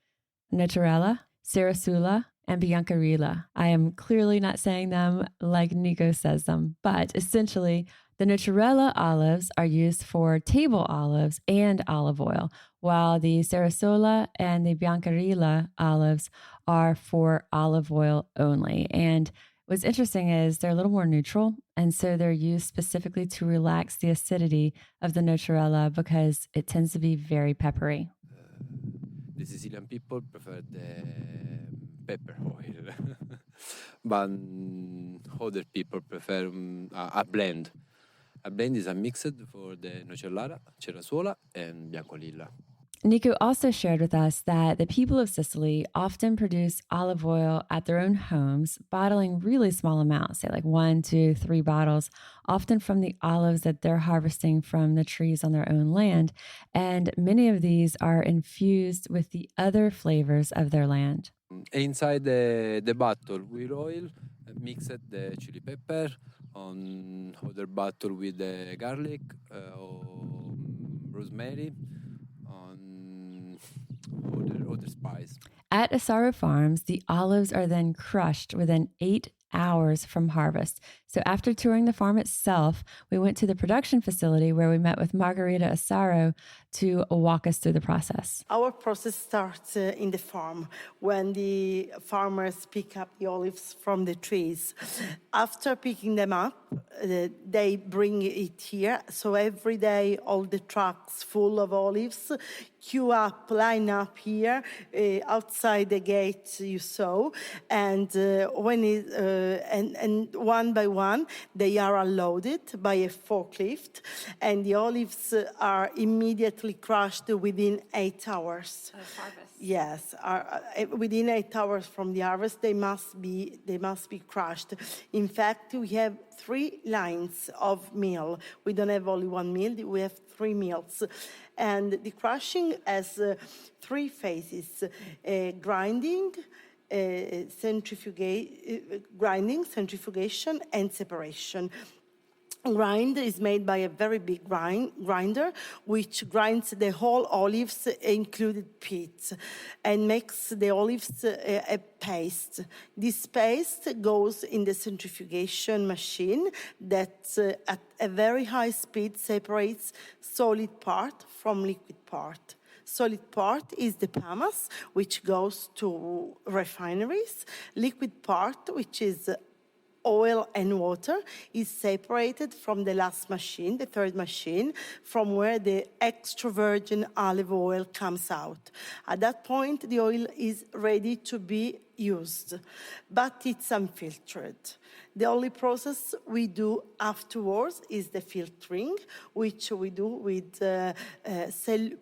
Speaker 1: Naturella, Serrasula, and Biancarilla. I am clearly not saying them like Nico says them, but essentially the Naturella olives are used for table olives and olive oil, while the Serrasula and the Biancarilla olives are for olive oil only. And what's interesting is they're a little more neutral, and so they're used specifically to relax the acidity of the Naturella because it tends to be very peppery.
Speaker 5: The Sicilian people prefer the pepper oil, but other people prefer a blend. A blend is a mixed for the Nocellara, Cerasuola, and Biancolilla.
Speaker 1: Nico also shared with us that the people of Sicily often produce olive oil at their own homes, bottling really small amounts, say like 1, 2, 3 bottles, often from the olives that they're harvesting from the trees on their own land. And many of these are infused with the other flavors of their land.
Speaker 5: Inside the bottle with oil, mix it the chili pepper, on other bottle with the garlic or rosemary, on other spice.
Speaker 1: At Assaro Farms, the olives are then crushed within 8 hours from harvest. So after touring the farm itself, we went to the production facility where we met with Margherita Assaro to walk us through the process.
Speaker 6: Our process starts in the farm when the farmers pick up the olives from the trees. After picking them up, they bring it here. So every day, all the trucks full of olives queue up, line up here outside the gate you saw, and and one by one they are unloaded by a forklift, and the olives are immediately crushed within 8 hours.
Speaker 1: Of harvest.
Speaker 6: Yes, within 8 hours from the harvest, they must be crushed. In fact, we have 3 lines of mill. We don't have only one mill; we have 3 mills, and the crushing has 3 phases: grinding, centrifugation, and separation. Grind is made by a very big grinder, which grinds the whole olives, included pits, and makes the olives a paste. This paste goes in the centrifugation machine that at a very high speed separates solid part from liquid part. Solid part is the pomace, which goes to refineries. Liquid part, which is oil and water, is separated from the last machine, the third machine, from where the extra virgin olive oil comes out. At that point, the oil is ready to be used, but it's unfiltered. The only process we do afterwards is the filtering, which we do with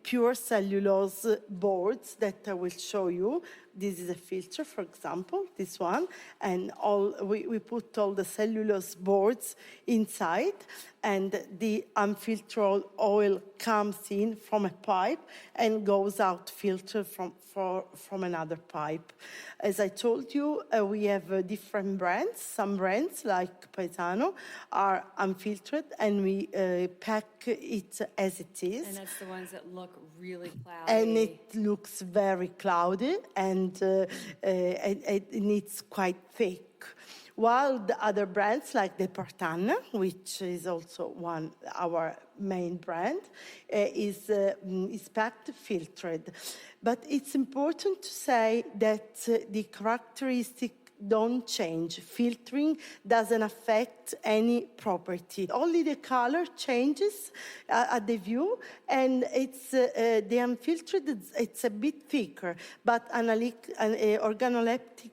Speaker 6: pure cellulose boards that I will show you. This is a filter, for example, this one, and we put all the cellulose boards inside, and the unfiltered oil comes in from a pipe and goes out filtered from another pipe. As I told you, we have different brands. Some brands, like Paesano, are unfiltered, and we pack it as it is.
Speaker 1: And that's the ones that look really cloudy.
Speaker 6: And it looks very cloudy, and it's quite thick. while the other brands like the Partana, which is also our main brand, is packed filtered. But it's important to say that the characteristic don't change. Filtering doesn't affect any property. Only the color changes at the view, and it's the unfiltered. It's a bit thicker, but organoleptic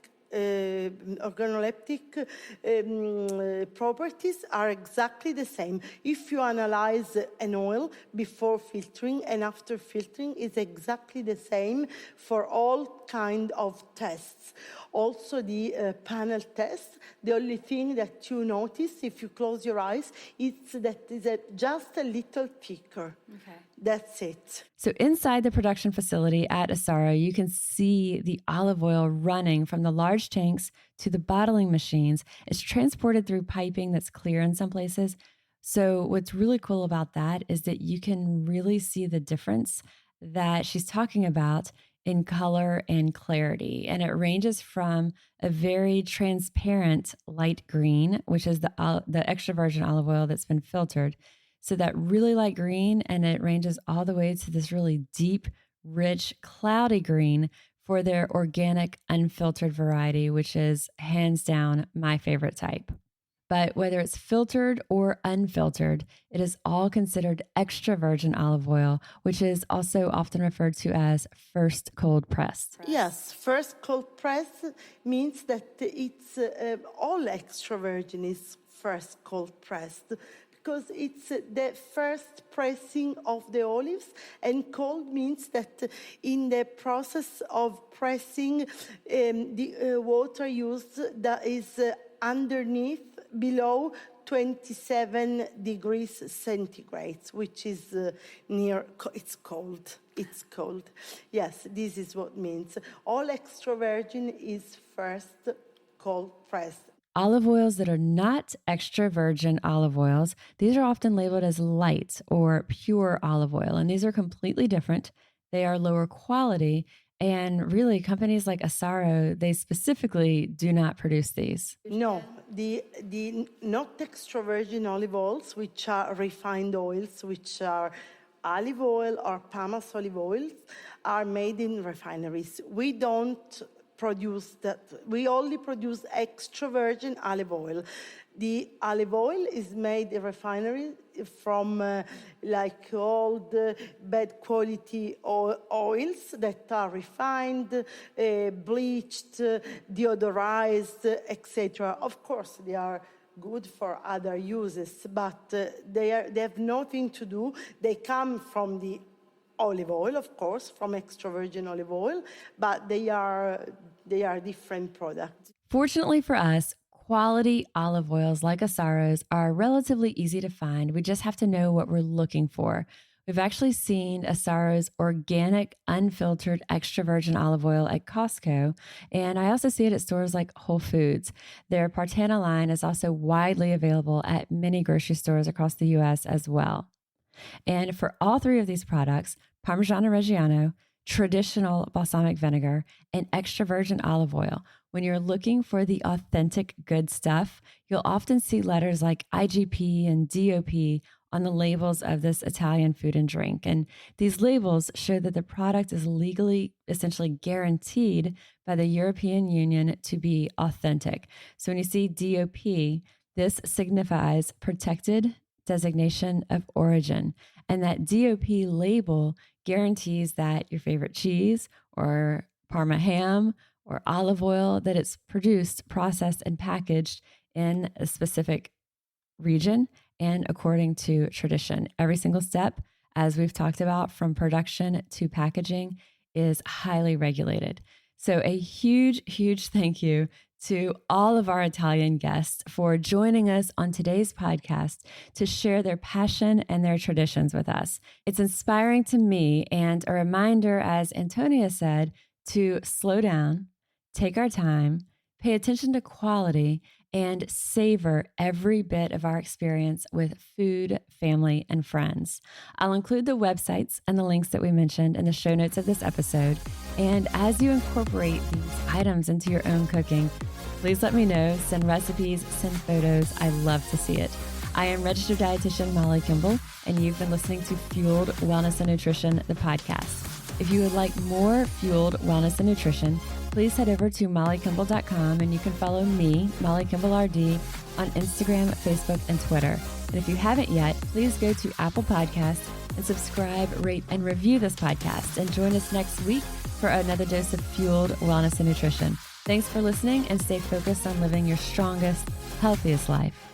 Speaker 6: properties are exactly the same. If you analyze an oil before filtering and after filtering, it's exactly the same for all kind of tests. Also the panel test, the only thing that you notice if you close your eyes is that it's just a little thicker. Okay. That's it.
Speaker 1: So inside the production facility at Asaro, you can see the olive oil running from the large tanks to the bottling machines. It's transported through piping that's clear in some places. So what's really cool about that is that you can really see the difference that she's talking about in color and clarity. And it ranges from a very transparent light green, which is the extra virgin olive oil that's been filtered. So that really light green, and it ranges all the way to this really deep, rich, cloudy green for their organic, unfiltered variety, which is hands down my favorite type. But whether it's filtered or unfiltered, it is all considered extra virgin olive oil, which is also often referred to as first cold pressed.
Speaker 6: Yes, first cold pressed means that it's all extra virgin is first cold pressed, because it's the first pressing of the olives, and cold means that in the process of pressing, the water used that is underneath, below 27 degrees centigrade, which is it's cold. It's cold. Yes, this is what it means. All extra virgin is first cold pressed.
Speaker 1: Olive oils that are not extra virgin olive oils, these are often labeled as light or pure olive oil, and these are completely different. They are lower quality, and really companies like Asaro, they specifically do not produce these.
Speaker 6: No, the not extra virgin olive oils, which are refined oils, which are olive oil or Parma's olive oils, are made in refineries. We don't produce that. We only produce extra virgin olive oil. The olive oil is made in refinery from like old bad quality oils that are refined, bleached, deodorized, etc. Of course, they are good for other uses, but they have nothing to do. They come from the olive oil, of course, from extra virgin olive oil, but they are different products.
Speaker 1: Fortunately for us, quality olive oils like Asaro's are relatively easy to find. We just have to know what we're looking for. We've actually seen Asaro's organic, unfiltered, extra virgin olive oil at Costco, and I also see it at stores like Whole Foods. Their Partana line is also widely available at many grocery stores across the U.S. as well. And for all three of these products, Parmigiano Reggiano, traditional balsamic vinegar, and extra virgin olive oil, when you're looking for the authentic good stuff, you'll often see letters like IGP and DOP on the labels of this Italian food and drink. And these labels show that the product is legally, essentially guaranteed by the European Union to be authentic. So when you see DOP, this signifies protected designation of origin. And that DOP label guarantees that your favorite cheese or Parma ham or olive oil, that it's produced, processed, and packaged in a specific region and according to tradition. Every single step, as we've talked about, from production to packaging, is highly regulated. So a huge, huge thank you to all of our Italian guests for joining us on today's podcast to share their passion and their traditions with us. It's inspiring to me and a reminder, as Antonia said, to slow down, take our time, pay attention to quality, and savor every bit of our experience with food, family, and friends. I'll include the websites and the links that we mentioned in the show notes of this episode. And as you incorporate these items into your own cooking, please let me know, send recipes, send photos. I love to see it. I am registered dietitian Molly Kimball, and you've been listening to Fueled Wellness and Nutrition, the podcast. If you would like more Fueled Wellness and Nutrition, please head over to mollykimball.com and you can follow me, Molly Kimball RD, on Instagram, Facebook, and Twitter. And if you haven't yet, please go to Apple Podcasts and subscribe, rate, and review this podcast. And join us next week for another dose of Fueled Wellness and Nutrition. Thanks for listening, and stay focused on living your strongest, healthiest life.